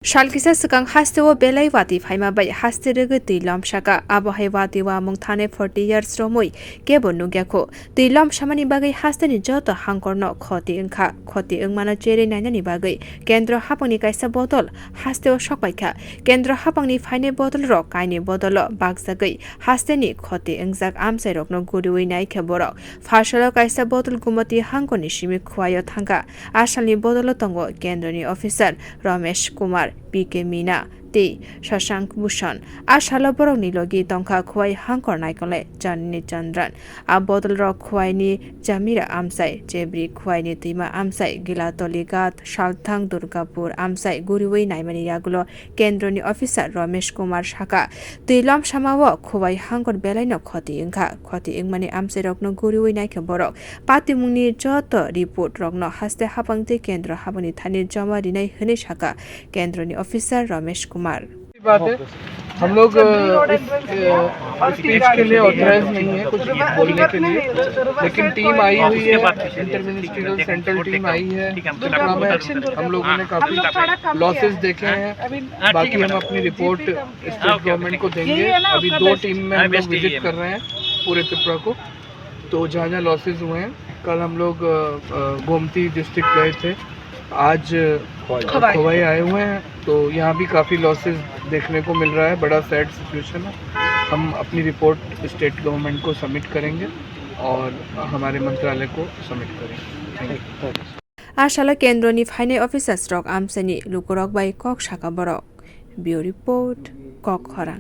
Shalkisa sekang hastewo belai wati faima bai haste rege tilam shaka abohai wati wa mung thane 40 years romoi kebo nugyako tilam shamani bagai haste ni joto hangkorno khoti engmana chere naina ni bagai kendra hapangni kaisa botol hastewo shokpaikha kendra hapangni faine botol ro kaini botolo bagsagai haste ni khoti engjak amsai rokno guriwi nai kheborok phashalo kaisa botol gumati hangkoni shimi khwayo thanga asalni botolo tongo kendra ni officer Ramesh Kumar PK Mina T Shashank Bhushan Ashala borok ni logi tongkha khwai hangkor naikole Janni Chandran a bottle rok khwai ni Jamira Amsai Jebri khwai ni Tima Amsai Gilatoli Gat Shalthang Durgapur Amsai Guriwei naimani yagulo kendro ni officer Ramesh Kumar Shaka Tilam Shamawo khwai hangkor belai no khoti ingmani Amsai rokno Guriwei naikhe borok patimungni joto report rokno haste hapangte kendro habani thani jama dinai hene Shaka kendro ni officer Ramesh Kumar. बात है हम लोग speech के लिए authorise नहीं है कुछ बोलने के लिए, लेकिन टीम आई हुई है, इंटरमिनिस्ट्रियल सेंट्रल टीम आई है। हम लोगों ने काफी लॉसेस देखे हैं, बाकी हम अपनी रिपोर्ट स्टेट गवर्नमेंट को देंगे। अभी 2 टीम में हम लोग विजिट कर रहे हैं पूरे त्रिपुरा को, तो जहाँ जहाँ लॉसेस हुए हैं। कल हम लोग गोमती डिस्ट्रिक्ट गए थे, आज खवाई आए हुए हैं, तो यहाँ भी काफ़ी लॉसेस देखने को मिल रहा है। बड़ा सैड सिचुएशन है। हम अपनी रिपोर्ट स्टेट गवर्नमेंट को सबमिट करेंगे और हमारे मंत्रालय को सबमिट करेंगे। आशाला केंद्रनि फाइने ऑफिसर स्ट्रोक आमसनी लुकुरक बाई कक शाखा बरक ब्यूरो रिपोर्ट कक हरां।